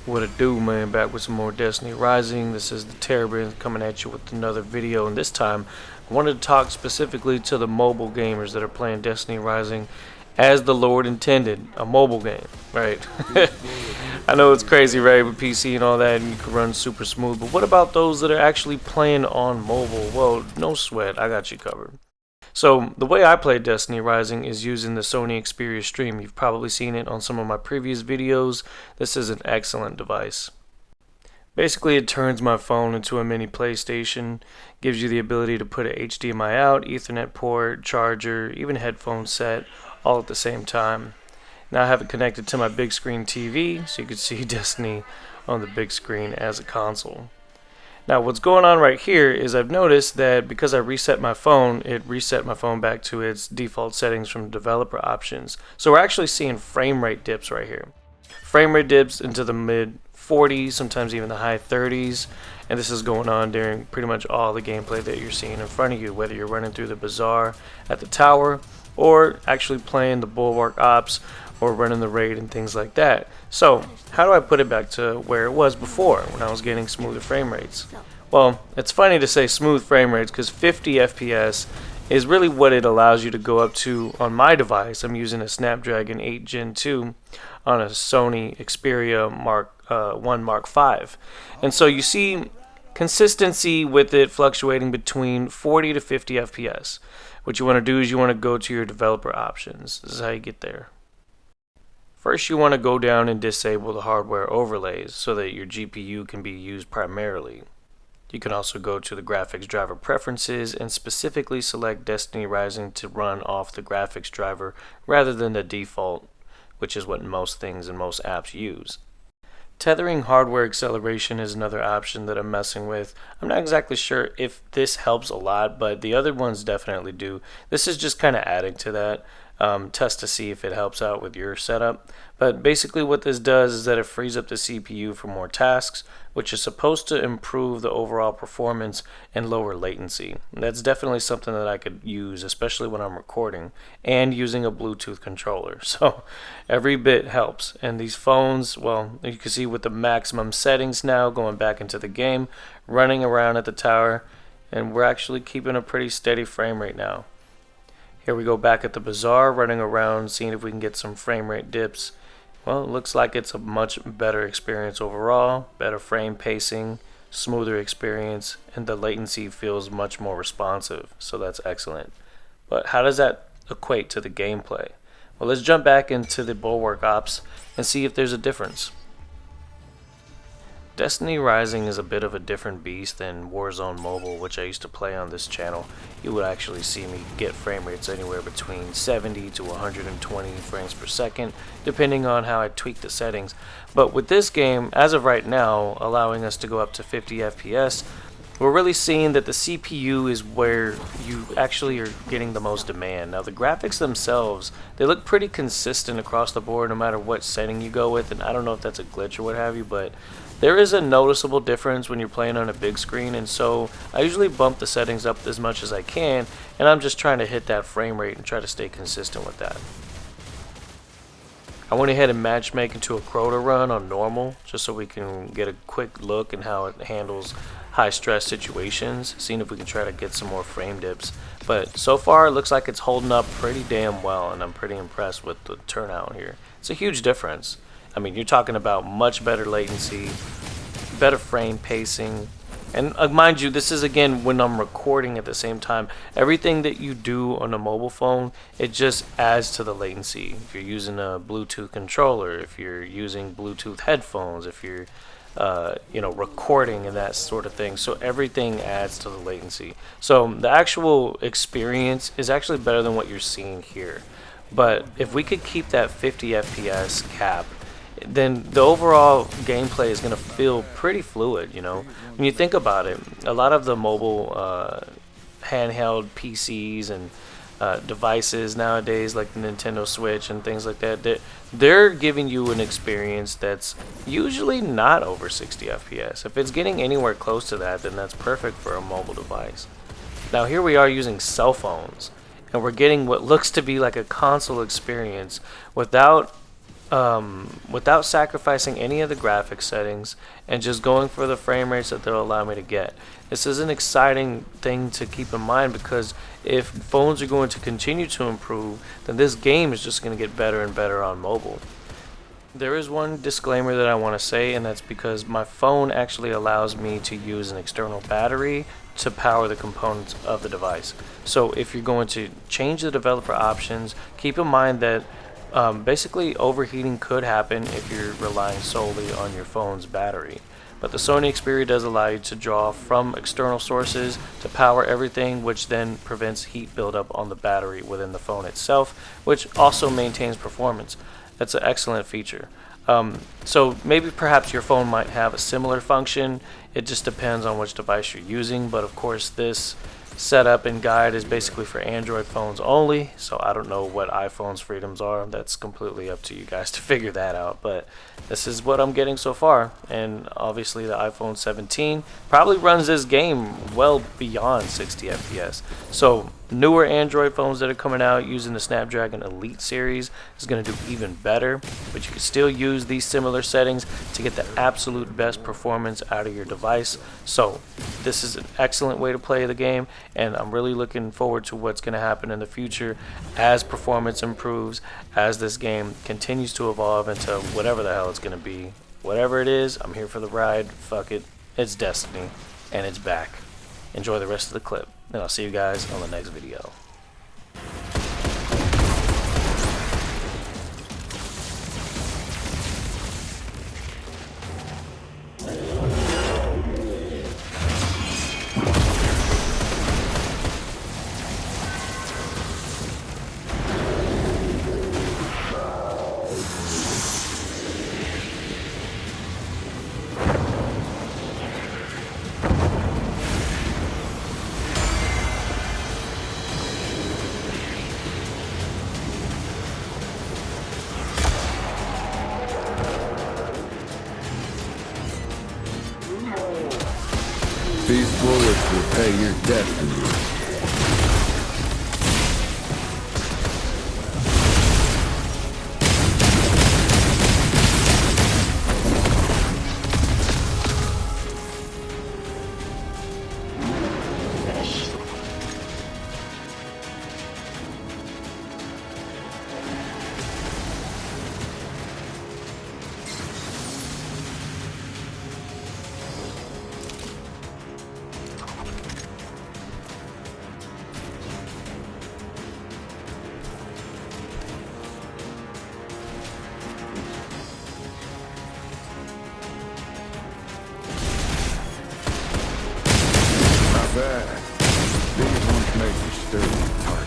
What it do, man? Back with some more Destiny Rising. This is the Terrabin coming at you with another video, and this time I wanted to talk specifically to the mobile gamers that are playing Destiny Rising as the Lord intended, a mobile game, right? I know it's crazy, right, with PC and all that, and you can run super smooth, but what about those that are actually playing on mobile? Well, no sweat, I got you covered. So the way I play Destiny Rising is using the Sony Xperia Stream. You've probably seen it on some of my previous videos. This is an excellent device. Basically, it turns my phone into a mini PlayStation, gives you the ability to put a HDMI out, Ethernet port, charger, even headphone set, all at the same time. Now I have it connected to my big screen TV, so you can see Destiny on the big screen as a console. Now what's going on right here is I've noticed that because I reset my phone, it reset my phone back to its default settings from developer options. So we're actually seeing frame rate dips right here. Frame rate dips into the mid 40s, sometimes even the high 30s, and this is going on during pretty much all the gameplay that you're seeing in front of you, whether you're running through the bazaar at the tower or actually playing the bulwark ops or running the raid and things like that. So how do I put it back to where it was before when I was getting smoother frame rates? Well, it's funny to say smooth frame rates because 50 FPS is really what it allows you to go up to on my device. I'm using a Snapdragon 8 Gen 2 on a Sony Xperia Mark 5. And so you see consistency with it fluctuating between 40 to 50 FPS. What you want to do is you want to go to your developer options. This is how you get there. First, you want to go down and disable the hardware overlays so that your GPU can be used primarily. You can also go to the graphics driver preferences and specifically select Destiny Rising to run off the graphics driver rather than the default, which is what most things and most apps use. Tethering hardware acceleration is another option that I'm messing with. I'm not exactly sure if this helps a lot, but the other ones definitely do. This is just kind of adding to that. Test to see if it helps out with your setup. But basically what this does is that it frees up the CPU for more tasks, which is supposed to improve the overall performance and lower latency. And that's definitely something that I could use, especially when I'm recording and using a Bluetooth controller. So every bit helps. And these phones, well, you can see with the maximum settings now going back into the game, running around at the tower, and we're actually keeping a pretty steady frame rate now. Here we go back at the bazaar, running around, seeing if we can get some frame rate dips. Well, it looks like it's a much better experience overall, better frame pacing, smoother experience, and the latency feels much more responsive, so that's excellent. But how does that equate to the gameplay? Well, let's jump back into the bulwark ops and see if there's a difference. Destiny Rising is a bit of a different beast than Warzone Mobile, which I used to play on this channel. You would actually see me get frame rates anywhere between 70 to 120 frames per second, depending on how I tweak the settings. But with this game, as of right now, allowing us to go up to 50 FPS, we're really seeing that the CPU is where you actually are getting the most demand. Now the graphics themselves, they look pretty consistent across the board no matter what setting you go with, and I don't know if that's a glitch or what have you, but there is a noticeable difference when you're playing on a big screen, and so I usually bump the settings up as much as I can, and I'm just trying to hit that frame rate and try to stay consistent with that. I went ahead and matchmake into a Crota run on normal just so we can get a quick look at how it handles high stress situations, seeing if we can try to get some more frame dips. But so far it looks like it's holding up pretty damn well, and I'm pretty impressed with the turnout here. It's a huge difference. I mean, you're talking about much better latency, better frame pacing, and mind you, this is again when I'm recording at the same time. Everything that you do on a mobile phone, it just adds to the latency. If you're using a Bluetooth controller, if you're using Bluetooth headphones, if you're recording and that sort of thing. So everything adds to the latency. So the actual experience is actually better than what you're seeing here. But if we could keep that 50 FPS cap, then the overall gameplay is going to feel pretty fluid, you know. When you think about it, a lot of the mobile handheld PCs and devices nowadays, like the Nintendo Switch and things like that, they're giving you an experience that's usually not over 60 FPS. If it's getting anywhere close to that, then that's perfect for a mobile device. Now here we are using cell phones, and we're getting what looks to be like a console experience without without sacrificing any of the graphics settings and just going for the frame rates that they'll allow me to get. This is an exciting thing to keep in mind, because if phones are going to continue to improve, then this game is just going to get better and better on mobile. There is one disclaimer that I want to say, and that's because my phone actually allows me to use an external battery to power the components of the device. So if you're going to change the developer options, keep in mind that basically overheating could happen if you're relying solely on your phone's battery. But the Sony Xperia does allow you to draw from external sources to power everything, which then prevents heat buildup on the battery within the phone itself, which also maintains performance. That's an excellent feature. So maybe perhaps your phone might have a similar function. It just depends on which device you're using, but of course this setup and guide is basically for Android phones only, so I don't know what iPhone's freedoms are. That's completely up to you guys to figure that out, but this is what I'm getting so far. And obviously the iPhone 17 probably runs this game well beyond 60 FPS. So newer Android phones that are coming out using the Snapdragon Elite series is going to do even better, but you can still use these similar settings to get the absolute best performance out of your device. So this is an excellent way to play the game, and I'm really looking forward to what's going to happen in the future as performance improves, as this game continues to evolve into whatever the hell it's going to be. Whatever it is, I'm here for the ride. Fuck it. It's Destiny, and it's back. Enjoy the rest of the clip, and I'll see you guys on the next video. These bullets will pay your destiny. Bad. These ones make you stir.